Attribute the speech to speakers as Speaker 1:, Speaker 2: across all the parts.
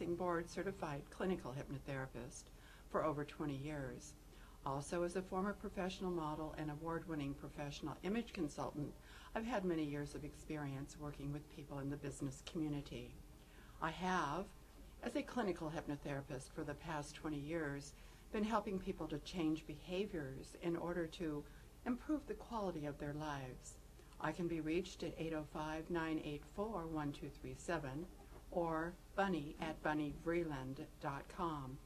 Speaker 1: practicing board-certified clinical hypnotherapist for over 20 years. Also, as a former professional model and award-winning professional image consultant, I've had many years of experience working with people in the business community. I have, as a clinical hypnotherapist for the past 20 years, been helping people to change behaviors in order to improve the quality of their lives. I can be reached at 805-984-1237 or bunny@bunnyvreeland.com.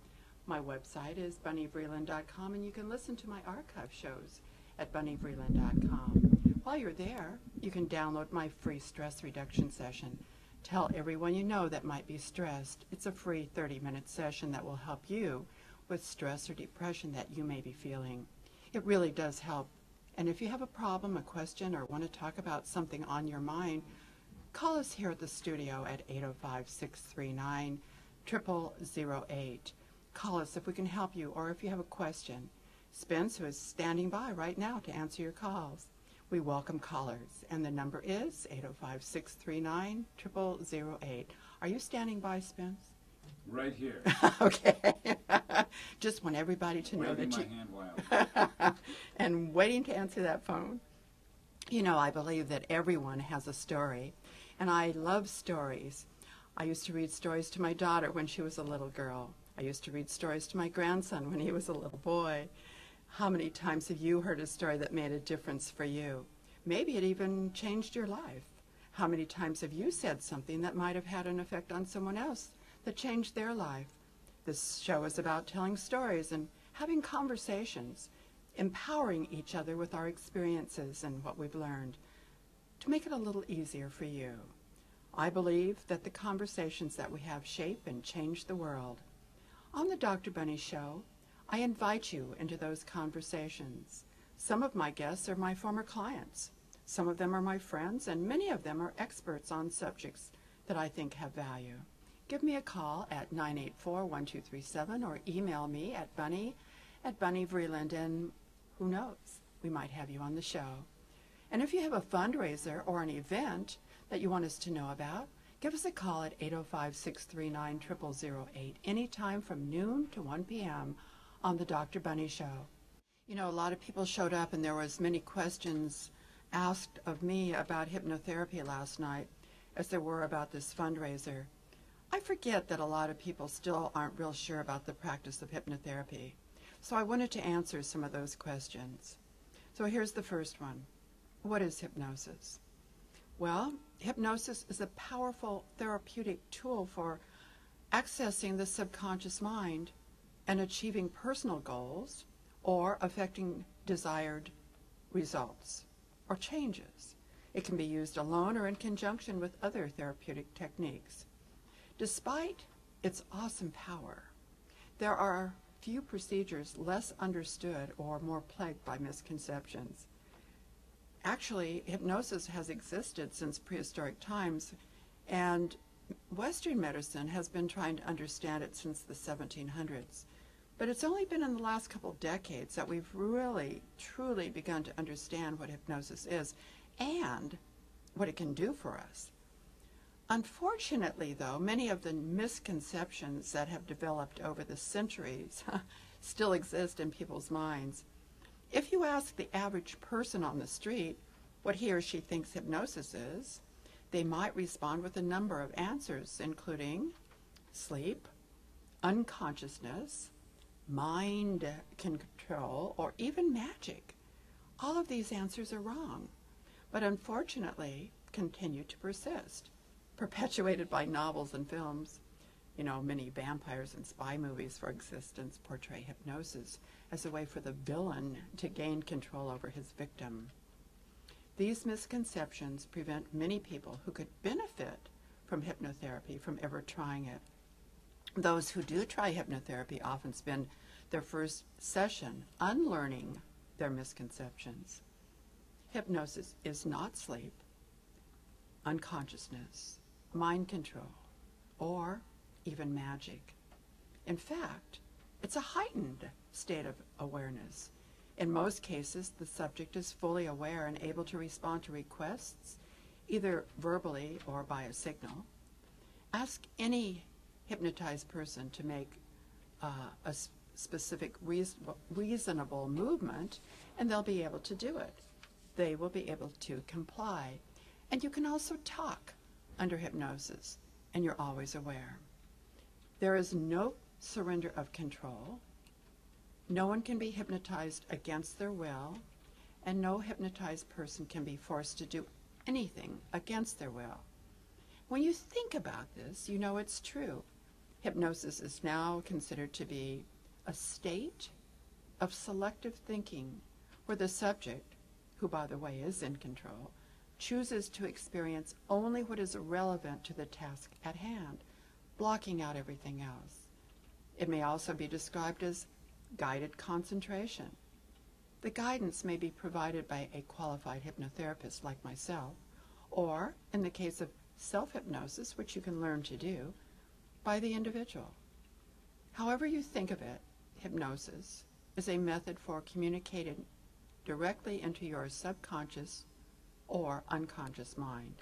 Speaker 1: My website is bunnyvreeland.com, and you can listen to my archive shows at bunnyvreeland.com. While you're there, you can download my free stress reduction session. Tell everyone you know that might be stressed. It's a free 30-minute session that will help you with stress or depression that you may be feeling. It really does help. And if you have a problem, a question, or want to talk about something on your mind, call us here at the studio at 805-639-0008. Call us if we can help you, or if you have a question. Spence, who is standing by right now to answer your calls. We welcome callers, and the number is 805-639-0008. Are you standing by, Spence?
Speaker 2: Right here.
Speaker 1: Okay. Just want everybody to know that
Speaker 2: my
Speaker 1: you...
Speaker 2: hand wild.
Speaker 1: and waiting to answer that phone. You know, I believe that everyone has a story, and I love stories. I used to read stories to my daughter when she was a little girl. I used to read stories to my grandson when he was a little boy. How many times have you heard a story that made a difference for you? Maybe it even changed your life. How many times have you said something that might have had an effect on someone else that changed their life? This show is about telling stories and having conversations, empowering each other with our experiences and what we've learned to make it a little easier for you. I believe that the conversations that we have shape and change the world. On the Dr. Bunny Show, I invite you into those conversations. Some of my guests are my former clients. Some of them are my friends, and many of them are experts on subjects that I think have value. Give me a call at 984-1237 or email me at bunny@bunnyvreeland, and who knows, we might have you on the show. And if you have a fundraiser or an event that you want us to know about, give us a call at 805-639-0008 anytime from noon to 1 p.m. on the Dr. Bunny Show. You know, a lot of people showed up, and there was many questions asked of me about hypnotherapy last night, as there were about this fundraiser. I forget that a lot of people still aren't real sure about the practice of hypnotherapy, so I wanted to answer some of those questions. So here's the first one. What is hypnosis? Well, hypnosis is a powerful therapeutic tool for accessing the subconscious mind and achieving personal goals or affecting desired results or changes. It can be used alone or in conjunction with other therapeutic techniques. Despite its awesome power, there are few procedures less understood or more plagued by misconceptions. Actually, hypnosis has existed since prehistoric times, and Western medicine has been trying to understand it since the 1700s. But it's only been in the last couple decades that we've really, truly begun to understand what hypnosis is and what it can do for us. Unfortunately, though, many of the misconceptions that have developed over the centuries still exist in people's minds. If you ask the average person on the street what he or she thinks hypnosis is, they might respond with a number of answers, including sleep, unconsciousness, mind control, or even magic. All of these answers are wrong, but unfortunately continue to persist, perpetuated by novels and films. You know, many vampires and spy movies, for instance, portray hypnosis as a way for the villain to gain control over his victim. These misconceptions prevent many people who could benefit from hypnotherapy from ever trying it. Those who do try hypnotherapy often spend their first session unlearning their misconceptions. Hypnosis is not sleep, unconsciousness, mind control, or even magic. In fact, it's a heightened state of awareness. In most cases, the subject is fully aware and able to respond to requests, either verbally or by a signal. Ask any hypnotized person to make a specific reasonable movement, and they'll be able to do it. They will be able to comply. And you can also talk under hypnosis, and you're always aware. There is no surrender of control. No one can be hypnotized against their will, and no hypnotized person can be forced to do anything against their will. When you think about this, you know it's true. Hypnosis is now considered to be a state of selective thinking where the subject, who by the way is in control, chooses to experience only what is relevant to the task at hand, blocking out everything else. It may also be described as guided concentration. The guidance may be provided by a qualified hypnotherapist like myself, or, in the case of self-hypnosis, which you can learn to do, by the individual. However you think of it, hypnosis is a method for communicating directly into your subconscious or unconscious mind.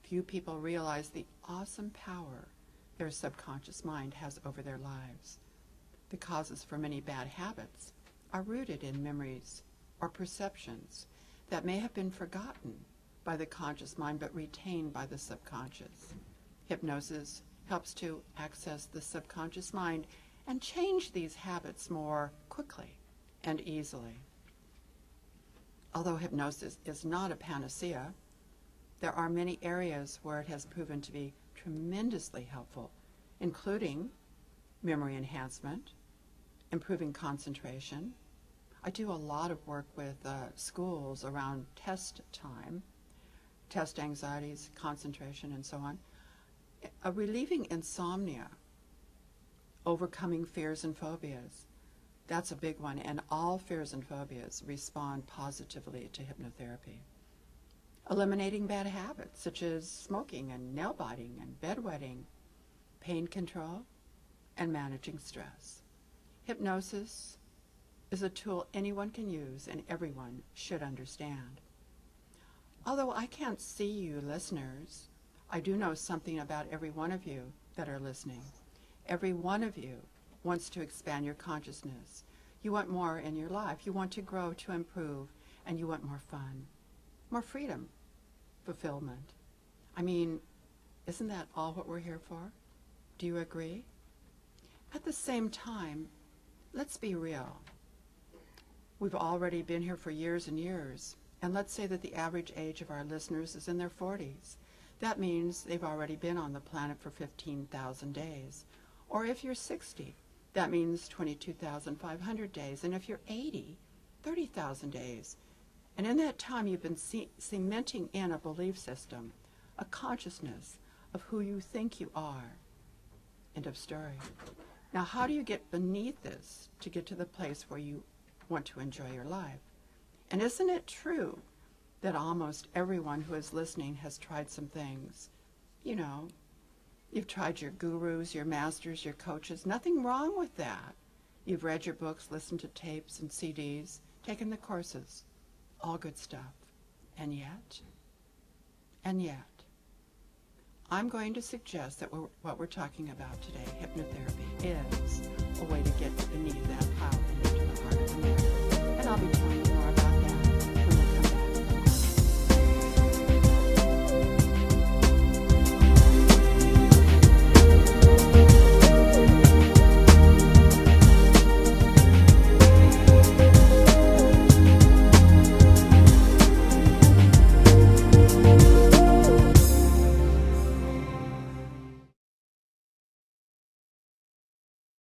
Speaker 1: Few people realize the awesome power their subconscious mind has over their lives. The causes for many bad habits are rooted in memories or perceptions that may have been forgotten by the conscious mind but retained by the subconscious. Hypnosis helps to access the subconscious mind and change these habits more quickly and easily. Although hypnosis is not a panacea, there are many areas where it has proven to be tremendously helpful, including memory enhancement, improving concentration. I do a lot of work with schools around test time, test anxieties, concentration, and so on. Relieving insomnia, overcoming fears and phobias. That's a big one, and all fears and phobias respond positively to hypnotherapy. Eliminating bad habits such as smoking and nail biting and bedwetting, pain control, and managing stress. Hypnosis is a tool anyone can use and everyone should understand. Although I can't see you listeners, I do know something about every one of you that are listening. Every one of you wants to expand your consciousness. You want more in your life. You want to grow, to improve, and you want more fun, more freedom, fulfillment. I mean, isn't that all what we're here for? Do you agree? At the same time, let's be real. We've already been here for years and years, and let's say that the average age of our listeners is in their 40s. That means they've already been on the planet for 15,000 days. Or if you're 60, that means 22,500 days. And if you're 80, 30,000 days. And in that time, you've been cementing in a belief system, a consciousness of who you think you are. End of story. Now, how do you get beneath this to get to the place where you want to enjoy your life? And isn't it true that almost everyone who is listening has tried some things? You know, you've tried your gurus, your masters, your coaches. Nothing wrong with that. You've read your books, listened to tapes and CDs, taken the courses. All good stuff. And yet, I'm going to suggest that what we're talking about today, hypnotherapy, is a way to get beneath that pile and into the heart of the matter. And I'll be telling you